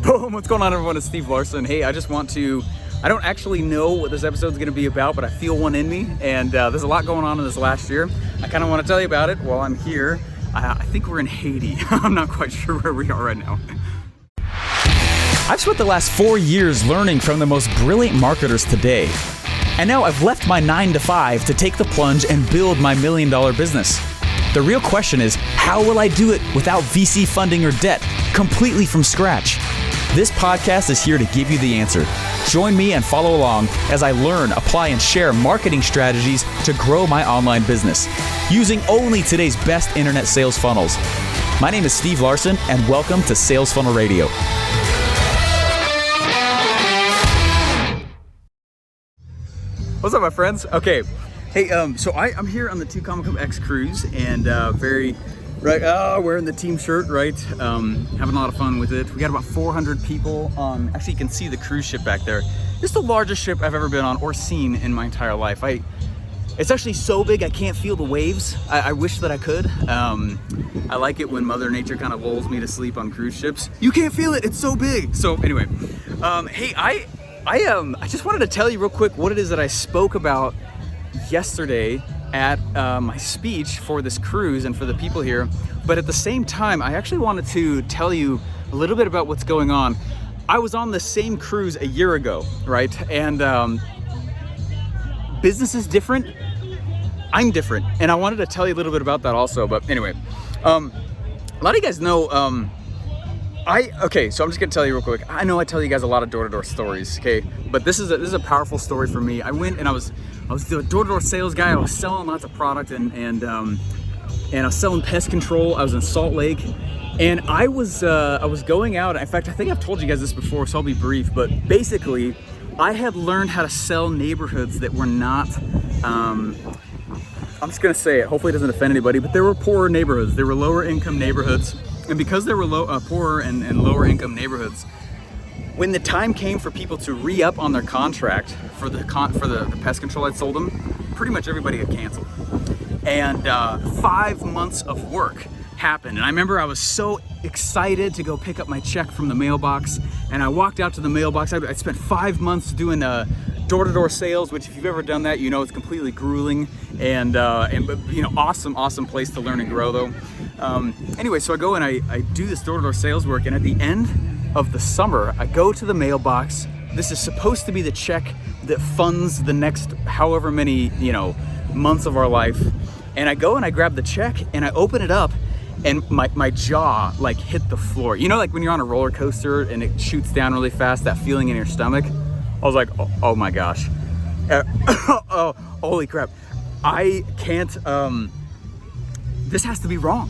Boom! What's going on, everyone? It's Steve Larsen. Hey, I don't actually know what this episode's going to be about, but I feel one in me, and there's a lot going on in this last year. I kind of want to tell you about it while I'm here. I think we're in Haiti. I'm not quite sure where we are right now. I've spent the last 4 years learning from the most brilliant marketers today. And now I've left my 9-to-5 to take the plunge and build my $1 million business. The real question is, how will I do it without VC funding or debt, completely from scratch? This podcast is here to give you the answer. Join me and follow along as I learn, apply, and share marketing strategies to grow my online business, using only today's best internet sales funnels. My name is Steve Larsen, and welcome to Sales Funnel Radio. What's up, my friends? Okay, hey, so I'm here on the 2 Comic Club X cruise, and wearing the team shirt, right? Having a lot of fun with it. We got about 400 people on. Actually, you can see the cruise ship back there. It's the largest ship I've ever been on or seen in my entire life. It's actually so big I can't feel the waves. I wish that I could. I like it when Mother Nature kind of lulls me to sleep on cruise ships. You can't feel it. It's so big. So anyway, hey, I just wanted to tell you real quick what it is that I spoke about yesterday at my speech for this cruise and for the people here. But at the same time, I actually wanted to tell you a little bit about what's going on. I was on the same cruise a year ago, right? And business is different. I'm different. And I wanted to tell you a little bit about that also. But anyway, a lot of you guys know, so I'm just gonna tell you real quick. I know I tell you guys a lot of door-to-door stories, okay? But this is a powerful story for me. I went and I was the door-to-door sales guy. I was selling lots of product and I was selling pest control. I was in Salt Lake, and I was going out. In fact, I think I've told you guys this before, so I'll be brief. But basically, I had learned how to sell neighborhoods that were not. I'm just gonna say it. Hopefully, it doesn't offend anybody. But there were poorer neighborhoods. There were lower income neighborhoods. And because there were poorer and lower income neighborhoods, when the time came for people to re-up on their contract for the pest control I'd sold them, pretty much everybody had canceled. And 5 months of work happened. And I remember I was so excited to go pick up my check from the mailbox. And I walked out to the mailbox. I spent 5 months doing door-to-door sales, which if you've ever done that, you know it's completely grueling and you know, awesome place to learn and grow though. Anyway, so I go and I do this door-to-door sales work, and at the end of the summer, I go to the mailbox. This is supposed to be the check that funds the next however many, you know, months of our life. And I go and I grab the check and I open it up, and my jaw like hit the floor. You know, like when you're on a roller coaster and it shoots down really fast, that feeling in your stomach? I was like, oh my gosh. Oh, holy crap. I can't, this has to be wrong.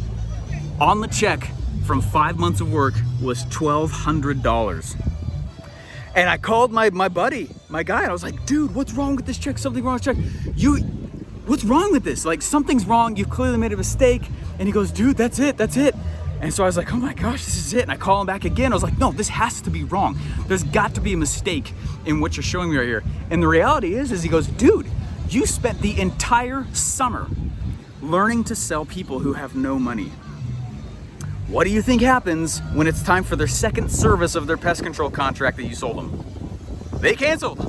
On the check from 5 months of work was $1,200. And I called my buddy, my guy, and I was like, dude, what's wrong with this check? Something wrong with this check. What's wrong with this? Like, something's wrong. You've clearly made a mistake. And he goes, dude, that's it. And so I was like, oh my gosh, this is it. And I call him back again. I was like, no, this has to be wrong. There's got to be a mistake in what you're showing me right here. And the reality is he goes, dude, you spent the entire summer learning to sell people who have no money. What do you think happens when it's time for their second service of their pest control contract that you sold them? They canceled,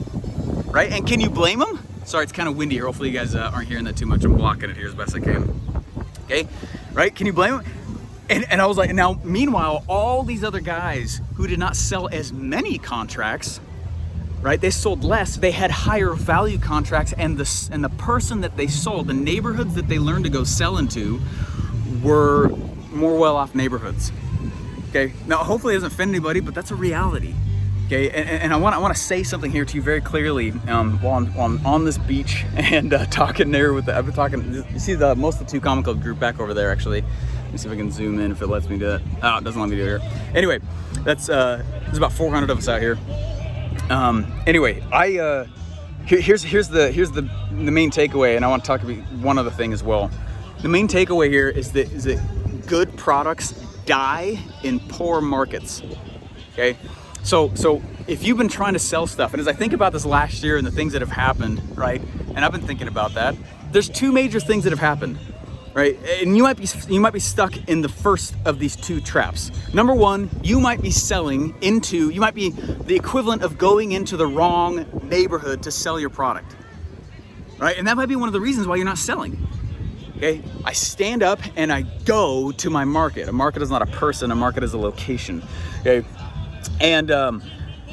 right? And can you blame them? Sorry, it's kind of windy here. Hopefully you guys aren't hearing that too much. I'm blocking it here as best I can. Okay, right? Can you blame them? And I was like, now, meanwhile, all these other guys who did not sell as many contracts, right? They sold less. They had higher value contracts, and the person that they sold, the neighborhoods that they learned to go sell into, were more well-off neighborhoods. Okay. Now, hopefully, it doesn't offend anybody, but that's a reality. Okay. And I want to say something here to you very clearly while I'm on this beach and talking there with I've been talking. You see most of the 2 Comic Club group back over there actually. Let me see if I can zoom in if it lets me do it. Oh, it doesn't let me do it here. Anyway, there's about 400 of us out here. Anyway, here's the main takeaway, and I want to talk about one other thing as well. The main takeaway here is that good products die in poor markets. Okay, so if you've been trying to sell stuff, and as I think about this last year and the things that have happened, right, and I've been thinking about that, there's 2 major things that have happened. right? And you might be stuck in the first of these two traps. Number one, you might be the equivalent of going into the wrong neighborhood to sell your product, right? And that might be one of the reasons why you're not selling. Okay, I stand up and I go to my market. A market is not a person, a market is a location. Okay, and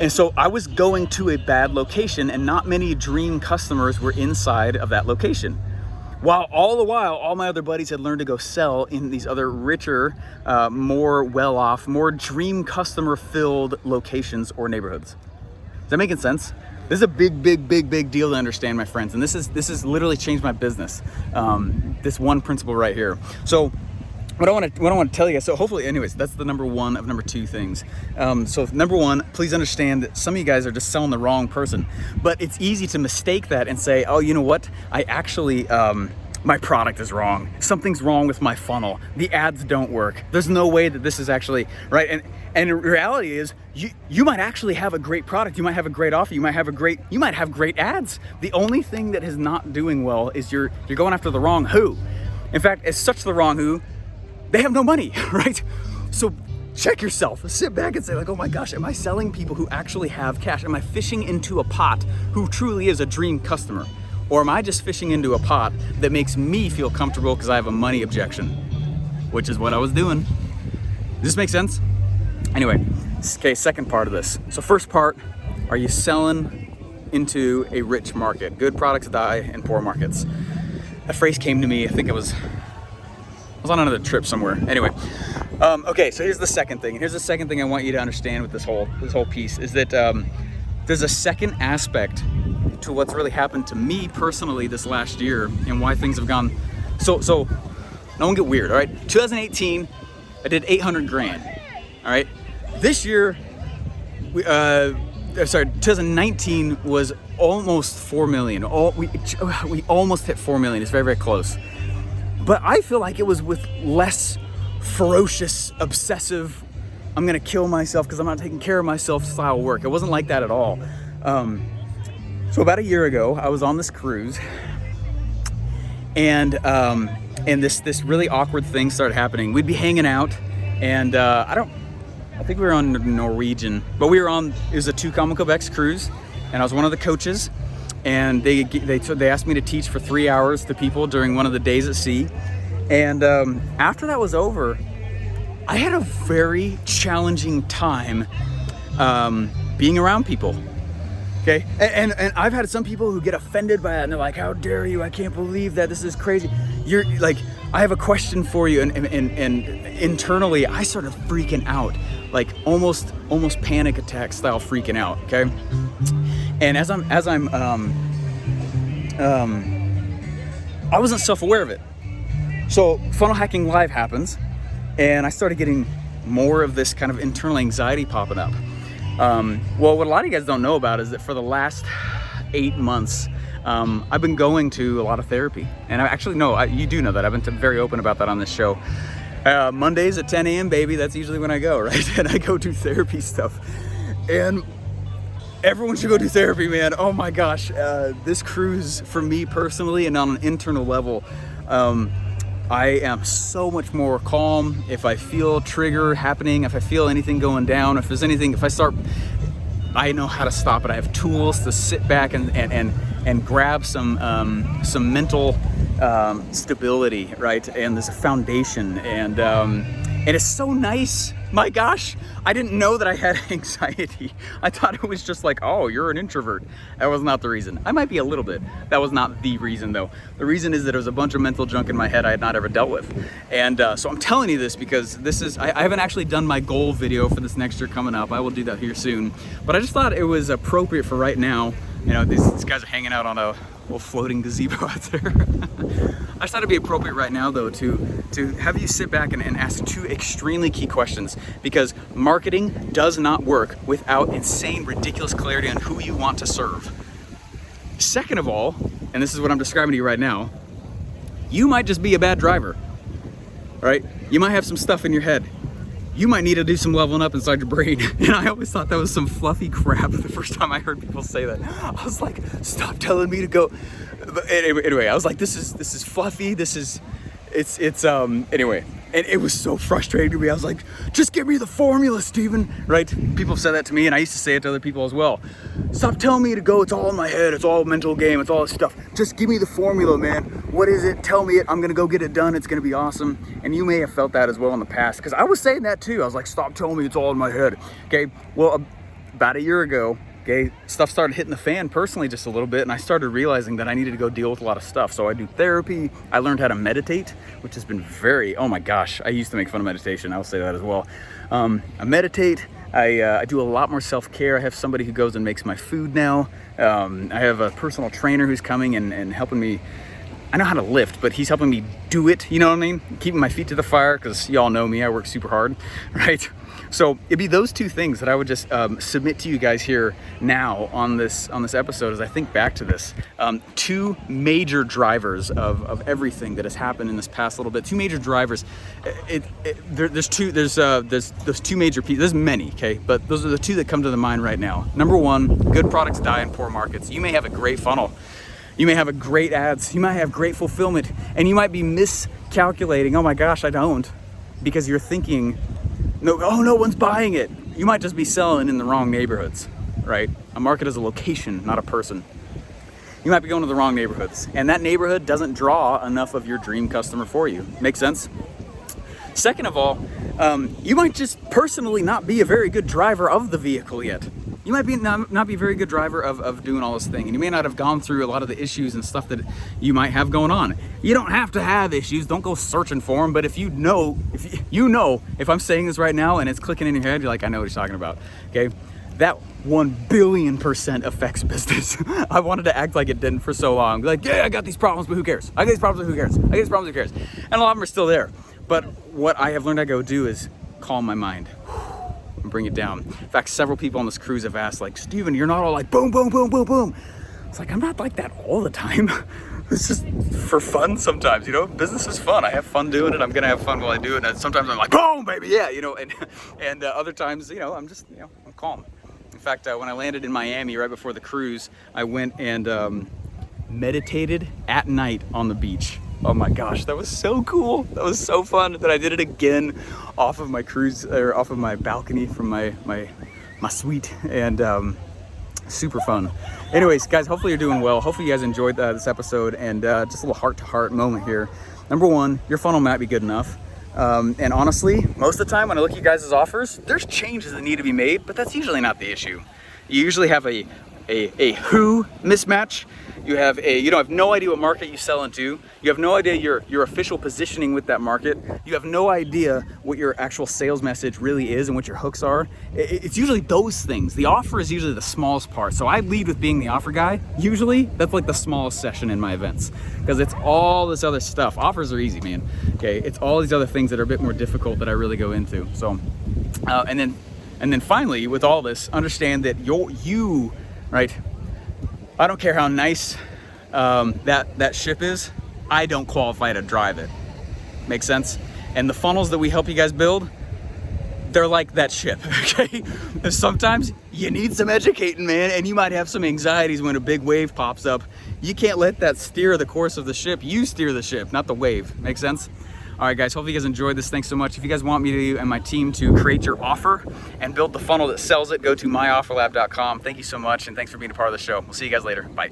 so I was going to a bad location, and not many dream customers were inside of that location. While all my other buddies had learned to go sell in these other richer, more well-off, more dream customer-filled locations or neighborhoods. Is that making sense? This is a big deal to understand, my friends, and this has literally changed my business. This one principle right here. So what I want to tell you guys. So hopefully, anyways, that's the number one of number two things. So number one, please understand that some of you guys are just selling the wrong person, but it's easy to mistake that and say, oh, you know what? I actually, my product is wrong. Something's wrong with my funnel. The ads don't work. There's no way that this is actually right. And the reality is, you might actually have a great product. You might have a great offer. You might have great ads. The only thing that is not doing well is you're going after the wrong who. In fact, it's such the wrong who, they have no money, right? So check yourself. Sit back and say, like, oh my gosh, am I selling people who actually have cash? Am I fishing into a pot who truly is a dream customer? Or am I just fishing into a pot that makes me feel comfortable because I have a money objection? Which is what I was doing. Does this make sense? Anyway, okay, second part of this. So first part, are you selling into a rich market? Good products die in poor markets. That phrase came to me, I think I was on another trip somewhere. Anyway, okay, so here's the second thing. Here's the second thing I want you to understand with this whole piece is that there's a second aspect to what's really happened to me personally this last year and why things have gone so no one get weird, all right? 2018, I did 800 grand, all right? This year, 2019 was almost 4 million. We almost hit 4 million. It's very close. But I feel like it was with less ferocious, obsessive, I'm gonna kill myself because I'm not taking care of myself style work. It wasn't like that at all. So about a year ago, I was on this cruise, and this really awkward thing started happening. We'd be hanging out, and I think we were on Norwegian, but it was a Tucumán Quebec's cruise, and I was one of the coaches, and they asked me to teach for 3 hours to people during one of the days at sea. And after that was over, I had a very challenging time being around people. Okay, and I've had some people who get offended by that, and they're like, "How dare you? I can't believe that. This is crazy." You're like, I have a question for you, and internally, I started freaking out, like almost panic attack style freaking out. Okay, and as I'm I wasn't self-aware of it. So Funnel Hacking Live happens, and I started getting more of this kind of internal anxiety popping up. Well, what a lot of you guys don't know about is that for the last 8 months, I've been going to a lot of therapy. And you do know that. I've been very open about that on this show. Mondays at 10 a.m., baby, that's usually when I go, right? And I go do therapy stuff. And everyone should go do therapy, man. Oh my gosh. This cruise, for me personally and on an internal level, I am so much more calm. If I feel trigger happening, if I feel anything going down, I know how to stop it. I have tools to sit back and grab some mental stability, right? And there's a foundation, and it's so nice. My gosh, I didn't know that I had anxiety. I thought it was just like, oh, you're an introvert. That was not the reason. I might be a little bit. That was not the reason, though. The reason is that there was a bunch of mental junk in my head I had not ever dealt with. And so I'm telling you this because I haven't actually done my goal video for this next year coming up. I will do that here soon. But I just thought it was appropriate for right now. You know, these guys are hanging out on a little floating gazebo out there. I just thought it'd be appropriate right now, though, to have you sit back and ask two extremely key questions, because marketing does not work without insane, ridiculous clarity on who you want to serve. Second of all, and this is what I'm describing to you right now, you might just be a bad driver, right? You might have some stuff in your head. You might need to do some leveling up inside your brain. And I always thought that was some fluffy crap the first time I heard people say that. I was like, stop telling me to go. But anyway, I was like, this is fluffy. This is Anyway, and it was so frustrating to me. I was like, just give me the formula, Steven, right? People have said that to me, and I used to say it to other people as well. Stop telling me to go, it's all in my head, it's all mental game, it's all this stuff. Just give me the formula, man. What is it? Tell me it. I'm gonna go get it done. It's gonna be awesome. And you may have felt that as well in the past, because I was saying that too. I was like, stop telling me it's all in my head. Okay, well, about a year ago, okay, stuff started hitting the fan personally just a little bit, and I started realizing that I needed to go deal with a lot of stuff. So I do therapy. I learned how to meditate, which has been oh my gosh, I used to make fun of meditation. I'll say that as well. I meditate. I do a lot more self-care. I have somebody who goes and makes my food now. I have a personal trainer who's coming and helping me. I know how to lift, but he's helping me do it, you know what I mean? Keeping my feet to the fire, because y'all know me, I work super hard, right? So it'd be those two things that I would just submit to you guys here now on this episode as I think back to this. Two major drivers of everything that has happened in this past little bit. Two major drivers. There's two major pieces. There's many, okay? But those are the two that come to the mind right now. Number one, good products die in poor markets. You may have a great funnel. You may have a great ads. You might have great fulfillment. And you might be miscalculating. Oh my gosh, I don't. Because you're thinking, no one's buying it. You might just be selling in the wrong neighborhoods, right? A market is a location, not a person. You might be going to the wrong neighborhoods, and that neighborhood doesn't draw enough of your dream customer for you. Make sense? Second of all, you might just personally not be a very good driver of the vehicle yet. You might be not be a very good driver of doing all this thing, and you may not have gone through a lot of the issues and stuff that you might have going on. You don't have to have issues. Don't go searching for them. But if if I'm saying this right now and it's clicking in your head, you're like, I know what you're talking about. Okay, that 1 billion% affects business. I wanted to act like it didn't for so long. Be like, yeah, I got these problems, but who cares? I got these problems, but who cares? I got these problems, who cares? And a lot of them are still there. But what I have learned to go do is calm my mind. And bring it down. In fact, several people on this cruise have asked, like, Steven, you're not all like boom, boom, boom, boom, boom. It's like, I'm not like that all the time. It's just for fun sometimes, you know. Business is fun. I have fun doing it. I'm gonna have fun while I do it. And sometimes I'm like, boom, baby, yeah, you know. And other times, you know, I'm just, you know, I'm calm. In fact, when I landed in Miami right before the cruise, I went and meditated at night on the beach. Oh my gosh, that was so cool. That was so fun that I did it again off of my cruise, or off of my balcony from my suite, and super fun. Anyways, guys, hopefully you're doing well. Hopefully you guys enjoyed this episode, and just a little heart-to-heart moment here. Number one, your funnel might be good enough. And honestly, most of the time when I look at you guys' offers, there's changes that need to be made, but that's usually not the issue. You usually have a who mismatch. You have no idea what market you sell into. You have no idea your official positioning with that market. You have no idea what your actual sales message really is and what your hooks are. It's usually those things. The offer is usually the smallest part. So I lead with being the offer guy. Usually that's like the smallest session in my events, because it's all this other stuff. Offers are easy, man. Okay, it's all these other things that are a bit more difficult that I really go into. So, and then finally, with all this, understand that you, right? I don't care how nice that ship is, I don't qualify to drive it. Make sense? And the funnels that we help you guys build, they're like that ship, okay? Sometimes you need some educating, man, and you might have some anxieties when a big wave pops up. You can't let that steer the course of the ship. You steer the ship, not the wave. Make sense? All right, guys, hopefully you guys enjoyed this. Thanks so much. If you guys want me to and my team to create your offer and build the funnel that sells it, go to myofferlab.com. Thank you so much, and thanks for being a part of the show. We'll see you guys later. Bye.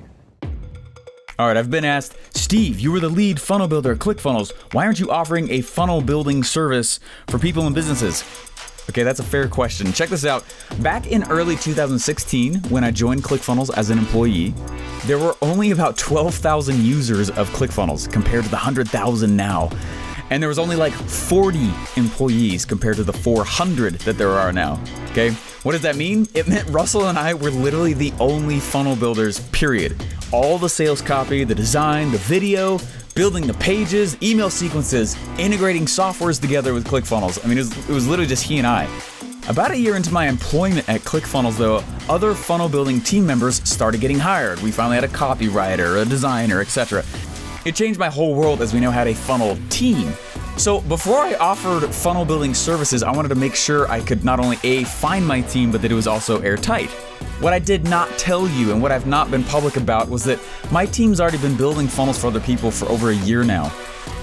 All right, I've been asked, Steve, you were the lead funnel builder at ClickFunnels. Why aren't you offering a funnel building service for people and businesses? Okay, that's a fair question. Check this out. Back in early 2016, when I joined ClickFunnels as an employee, there were only about 12,000 users of ClickFunnels compared to the 100,000 now. And there was only like 40 employees compared to the 400 that there are now, okay? What does that mean? It meant Russell and I were literally the only funnel builders, period. All the sales copy, the design, the video, building the pages, email sequences, integrating softwares together with ClickFunnels. I mean, it was literally just he and I. About a year into my employment at ClickFunnels, though, other funnel building team members started getting hired. We finally had a copywriter, a designer, etc. It changed my whole world as we now had a funnel team. So before I offered funnel building services, I wanted to make sure I could not only find my team, but that it was also airtight. What I did not tell you and what I've not been public about was that my team's already been building funnels for other people for over a year now.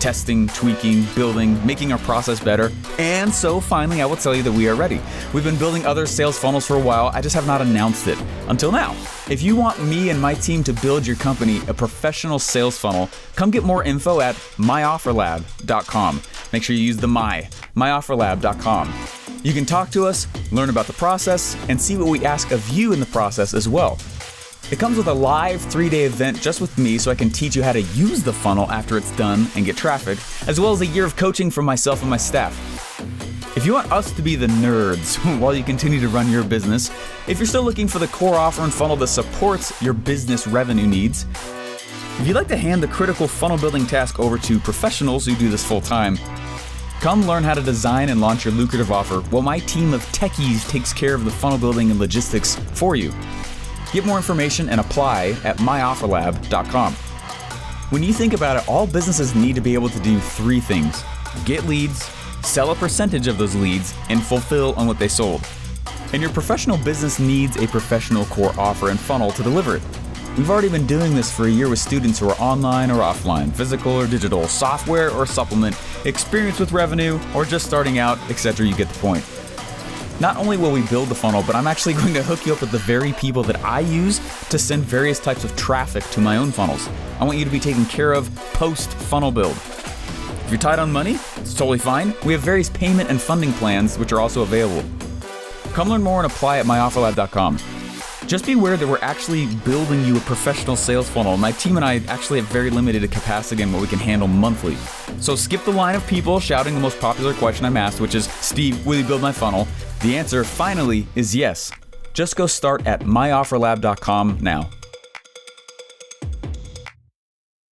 testing, tweaking, building, making our process better. And so finally, I will tell you that we are ready. We've been building other sales funnels for a while. I just have not announced it until now. If you want me and my team to build your company a professional sales funnel, come get more info at myofferlab.com. Make sure you use the myofferlab.com. You can talk to us, learn about the process, and see what we ask of you in the process as well. It comes with a live 3-day event just with me so I can teach you how to use the funnel after it's done and get traffic, as well as a year of coaching from myself and my staff. If you want us to be the nerds while you continue to run your business, if you're still looking for the core offer and funnel that supports your business revenue needs, if you'd like to hand the critical funnel building task over to professionals who do this full time, come learn how to design and launch your lucrative offer while my team of techies takes care of the funnel building and logistics for you. Get more information and apply at myofferlab.com. When you think about it, all businesses need to be able to do 3 things: get leads, sell a percentage of those leads, and fulfill on what they sold. And your professional business needs a professional core offer and funnel to deliver it. We've already been doing this for a year with students who are online or offline, physical or digital, software or supplement, experience with revenue, or just starting out, etc. You get the point. Not only will we build the funnel, but I'm actually going to hook you up with the very people that I use to send various types of traffic to my own funnels. I want you to be taken care of post-funnel build. If you're tight on money, it's totally fine. We have various payment and funding plans which are also available. Come learn more and apply at myofferlab.com. Just be aware that we're actually building you a professional sales funnel. My team and I actually have very limited capacity in what we can handle monthly. So skip the line of people shouting the most popular question I'm asked, which is, Steve, will you build my funnel? The answer finally is yes. Just go start at myofferlab.com now.